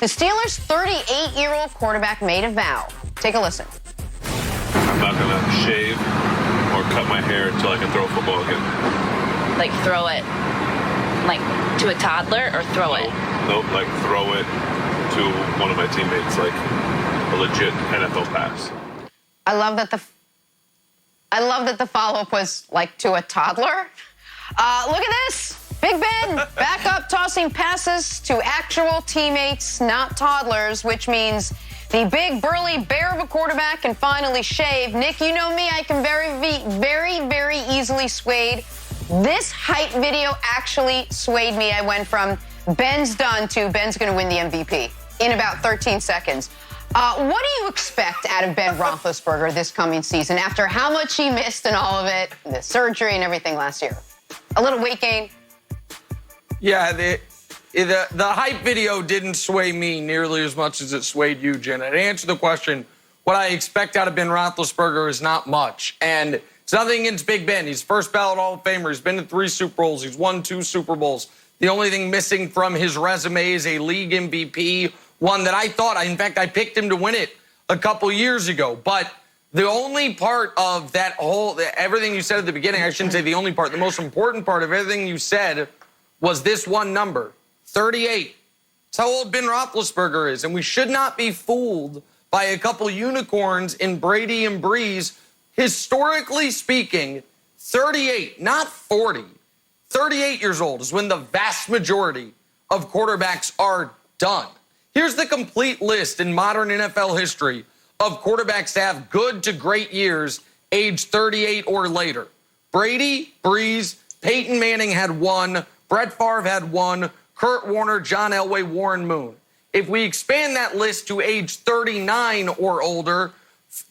The Steelers' 38-year-old quarterback made a vow. Take a listen. I'm not going to shave or cut my hair until I can throw a football again. Like throw it, like to a toddler, or throw it? Nope, like throw it to one of my teammates, like a legit NFL pass. I love that the follow-up was like to a toddler. Look at this. Big Ben back up tossing passes to actual teammates, not toddlers, which means the big burly bear of a quarterback can finally shave. Nick, you know me, I can very easily swayed. This hype video actually swayed me. I went from Ben's done to Ben's going to win the MVP in about 13 seconds. What do you expect out of Ben Roethlisberger this coming season after how much he missed and all of it, the surgery and everything last year? A little weight gain? Yeah, the hype video didn't sway me nearly as much as it swayed you, Jenna. To answer the question, what I expect out of Ben Roethlisberger is not much. And it's nothing against Big Ben. He's first ballot Hall of Famer. He's been to 3 Super Bowls. He's won 2 Super Bowls. The only thing missing from his resume is a league MVP, one that in fact, I picked him to win it a couple years ago. But the only part of that whole, everything you said at the beginning, I shouldn't say the only part, the most important part of everything you said was this one number, 38. That's how old Ben Roethlisberger is. And we should not be fooled by a couple unicorns in Brady and Breeze. Historically speaking, 38, not 40. 38 years old is when the vast majority of quarterbacks are done. Here's the complete list in modern NFL history of quarterbacks to have good to great years, age 38 or later. Brady, Breeze, Peyton Manning had 1, Brett Favre had 1, Kurt Warner, John Elway, Warren Moon. If we expand that list to age 39 or older,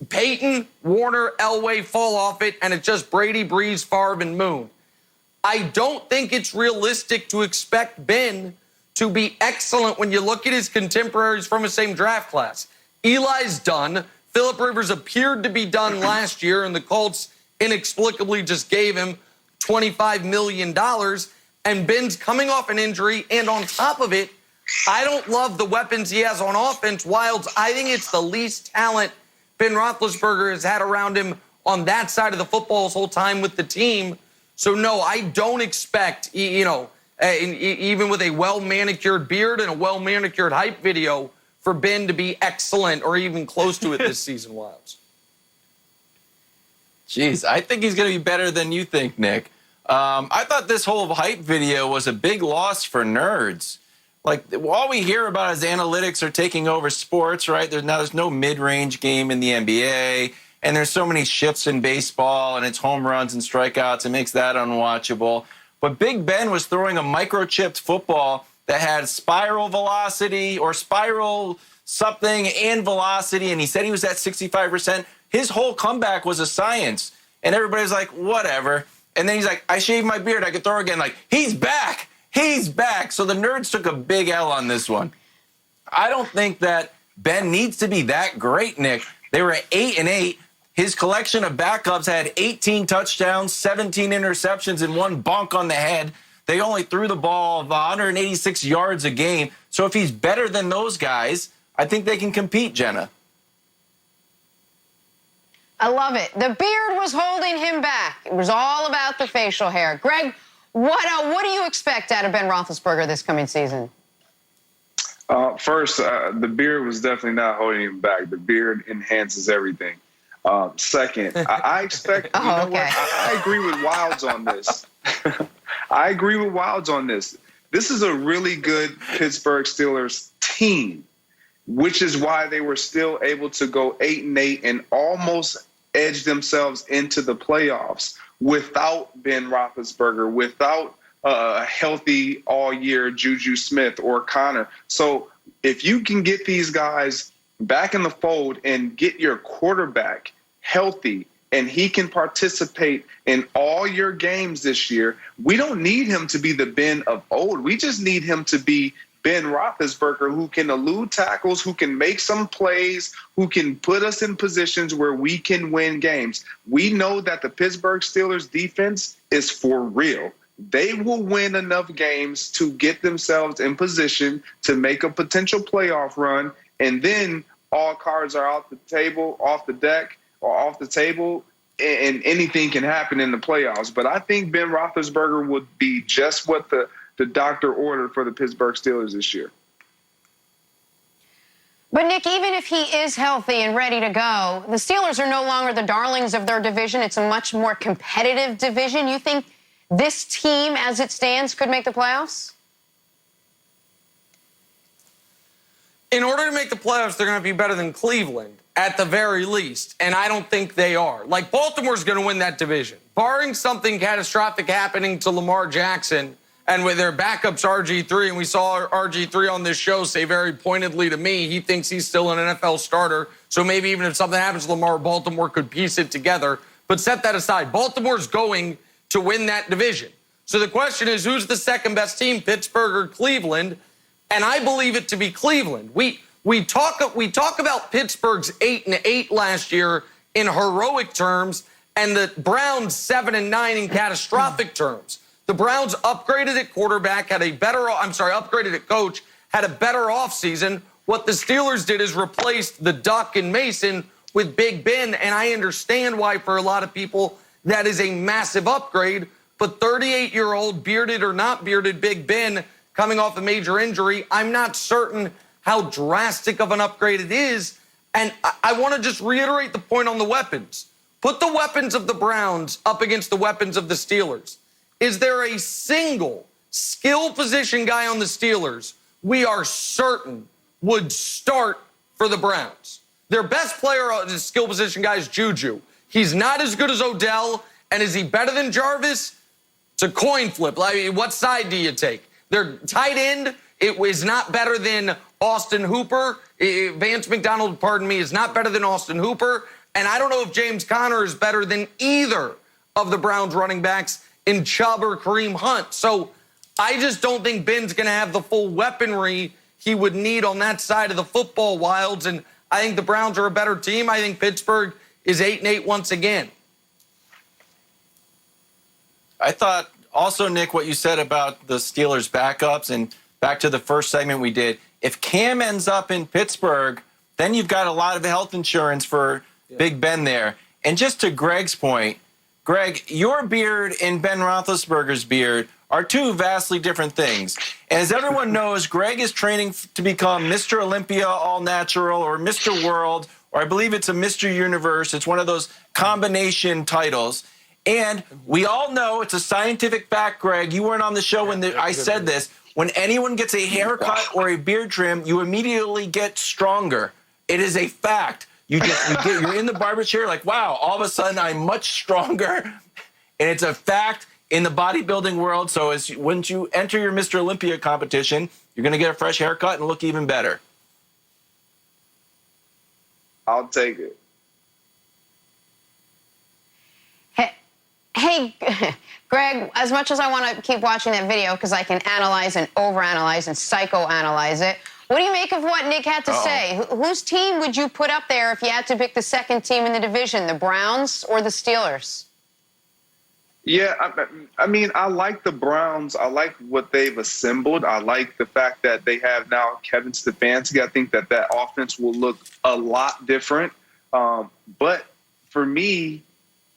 Peyton, Warner, Elway fall off it, and it's just Brady, Breeze, Favre, and Moon. I don't think it's realistic to expect Ben to be excellent when you look at his contemporaries from the same draft class. Eli's done. Phillip Rivers appeared to be done last year, and the Colts inexplicably just gave him $25 million. And Ben's coming off an injury, and on top of it, I don't love the weapons he has on offense. Wilds, I think it's the least talent Ben Roethlisberger has had around him on that side of the football his whole time with the team. So, no, I don't expect, even with a well-manicured beard and a well-manicured hype video, for Ben to be excellent or even close to it this season, Wilds. Jeez, I think he's going to be better than you think, Nick. I thought this whole hype video was a big loss for nerds. Like, all we hear about is analytics are taking over sports, right? There's no mid-range game in the NBA, and there's so many shifts in baseball, and it's home runs and strikeouts. It makes that unwatchable. But Big Ben was throwing a microchipped football that had spiral velocity or spiral something and velocity, and he said he was at 65%. His whole comeback was a science, and everybody's like, whatever. And then he's like, I shaved my beard, I could throw again. Like, he's back. He's back. So the nerds took a big L on this one. I don't think that Ben needs to be that great, Nick. They were at 8-8. His collection of backups had 18 touchdowns, 17 interceptions, and 1 bonk on the head. They only threw the ball 186 yards a game. So if he's better than those guys, I think they can compete, Jenna. I love it. The beard was holding him back. It was all about the facial hair. Greg, what do you expect out of Ben Roethlisberger this coming season? First, the beard was definitely not holding him back. The beard enhances everything. Second, I expect, I agree with Wilds on this. I agree with Wilds on this. This is a really good Pittsburgh Steelers team, which is why they were still able to go 8-8 and almost edge themselves into the playoffs without Ben Roethlisberger, without a healthy all-year Juju Smith or Connor. So if you can get these guys back in the fold and get your quarterback healthy and he can participate in all your games this year, we don't need him to be the Ben of old. We just need him to be Ben Roethlisberger, who can elude tackles, who can make some plays, who can put us in positions where we can win games. We know that the Pittsburgh Steelers defense is for real. they will win enough games to get themselves in position to make a potential playoff run, and then all cards are off the deck, and anything can happen in the playoffs. But I think Ben Roethlisberger would be just what the doctor ordered for the Pittsburgh Steelers this year. But, Nick, even if he is healthy and ready to go, the Steelers are no longer the darlings of their division. It's a much more competitive division. You think this team, as it stands, could make the playoffs? In order to make the playoffs, they're going to be better than Cleveland, at the very least, and I don't think they are. Like, Baltimore's going to win that division. Barring something catastrophic happening to Lamar Jackson, and with their backups RG3, and we saw RG3 on this show say very pointedly to me, he thinks he's still an NFL starter, so maybe even if something happens to Lamar, Baltimore could piece it together. But set that aside. Baltimore's going to win that division. So the question is, who's the second best team, Pittsburgh or Cleveland? And I believe it to be Cleveland. We talk about Pittsburgh's 8-8 last year in heroic terms, and the Browns 7-9 in catastrophic terms. The Browns upgraded at quarterback, upgraded at coach, had a better offseason. What the Steelers did is replaced the Duck and Mason with Big Ben, and I understand why for a lot of people that is a massive upgrade, but 38-year-old, bearded or not bearded, Big Ben coming off a major injury, I'm not certain how drastic of an upgrade it is, and I want to just reiterate the point on the weapons. Put the weapons of the Browns up against the weapons of the Steelers. Is there a single skill position guy on the Steelers we are certain would start for the Browns? Their best player on the skill position guy is Juju. He's not as good as Odell, and is he better than Jarvis? It's a coin flip. I mean, what side do you take? Their tight end, it is not better than Austin Hooper. Vance McDonald, pardon me, is not better than Austin Hooper. And I don't know if James Conner is better than either of the Browns running backs in Chubb or Kareem Hunt. So I just don't think Ben's going to have the full weaponry he would need on that side of the football, Wilds. And I think the Browns are a better team. I think Pittsburgh is 8-8 once again. I thought also, Nick, what you said about the Steelers' backups, and back to the first segment we did, if Cam ends up in Pittsburgh, then you've got a lot of health insurance for Big Ben there. And just to Greg's point, Greg, your beard and Ben Roethlisberger's beard are two vastly different things. And as everyone knows, Greg is training to become Mr. Olympia All-Natural or Mr. World, or I believe it's a Mr. Universe. It's one of those combination titles. And we all know, it's a scientific fact, Greg, you weren't on the show when I said this, when anyone gets a haircut or a beard trim, you immediately get stronger. It is a fact. You're in the barber chair like, wow, all of a sudden I'm much stronger. And it's a fact in the bodybuilding world. So once you enter your Mr. Olympia competition, you're going to get a fresh haircut and look even better. I'll take it. Hey, Greg, as much as I want to keep watching that video because I can analyze and overanalyze and psychoanalyze it, what do you make of what Nick had to say? Whose team would you put up there if you had to pick the second team in the division, the Browns or the Steelers? Yeah, I mean, I like the Browns. I like what they've assembled. I like the fact that they have now Kevin Stefanski. I think that offense will look a lot different. But for me,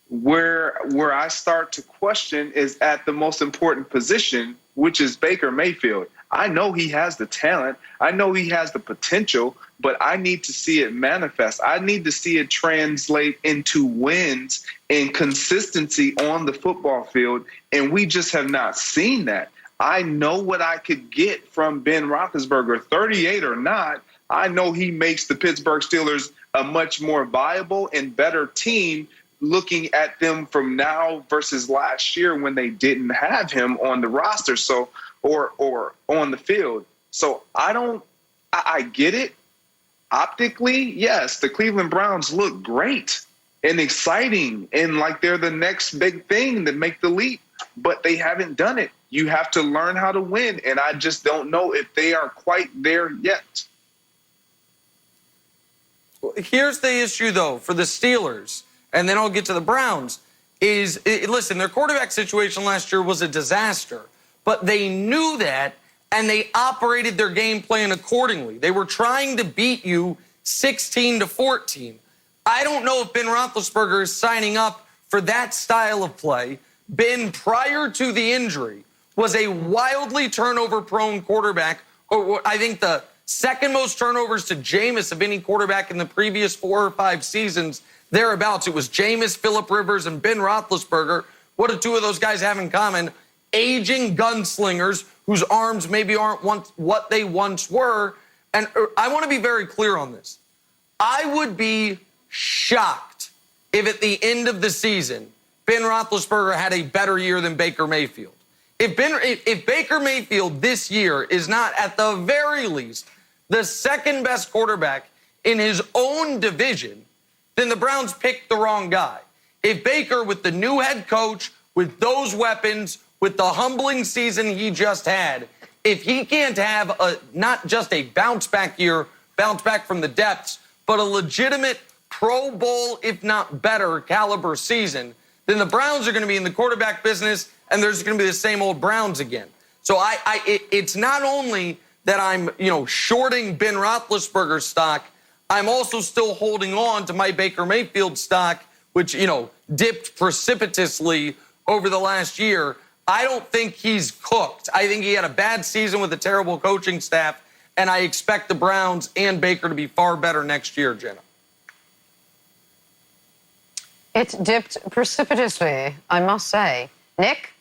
where I start to question is at the most important position, which is Baker Mayfield. I know he has the talent. I know he has the potential, but I need to see it manifest. I need to see it translate into wins and consistency on the football field, and we just have not seen that. I know what I could get from Ben Roethlisberger, 38 or not. I know he makes the Pittsburgh Steelers a much more viable and better team looking at them from now versus last year when they didn't have him on the roster. So, or on the field. So I get it. Optically, yes, the Cleveland Browns look great and exciting and like they're the next big thing that make the leap, but they haven't done it. You have to learn how to win, and I just don't know if they are quite there yet. Here's the issue, though, for the Steelers, and then I'll get to the Browns. listen, their quarterback situation last year was a disaster, but they knew that, and they operated their game plan accordingly. They were trying to beat you 16-14. I don't know if Ben Roethlisberger is signing up for that style of play. Ben, prior to the injury, was a wildly turnover-prone quarterback. Or I think the second most turnovers to Jameis of any quarterback in the previous 4 or 5 seasons, thereabouts. It was Jameis, Phillip Rivers, and Ben Roethlisberger. What do 2 of those guys have in common? Aging gunslingers whose arms maybe aren't what they once were. And I want to be very clear on this. I would be shocked if at the end of the season, Ben Roethlisberger had a better year than Baker Mayfield. If Baker Mayfield this year is not, at the very least, the second best quarterback in his own division, then the Browns picked the wrong guy. If Baker, with the new head coach, with those weapons, with the humbling season he just had, if he can't have not just a bounce-back year, bounce back from the depths, but a legitimate Pro Bowl, if not better, caliber season, then the Browns are going to be in the quarterback business, and there's going to be the same old Browns again. So it's not only that I'm, shorting Ben Roethlisberger's stock, I'm also still holding on to my Baker Mayfield stock, which, dipped precipitously over the last year. I don't think he's cooked. I think he had a bad season with a terrible coaching staff, and I expect the Browns and Baker to be far better next year, Jenna. It dipped precipitously, I must say. Nick,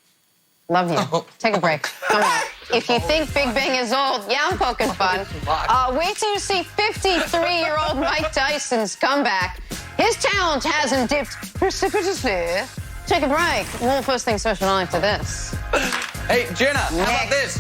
love you. Take a break. Come on. If you think Big Bang is old, yeah, I'm poking fun. Wait till you see 53-year-old Mike Tyson's comeback. His talent hasn't dipped precipitously. Take a break. More first thing special after this. Hey, Jenna, how about this?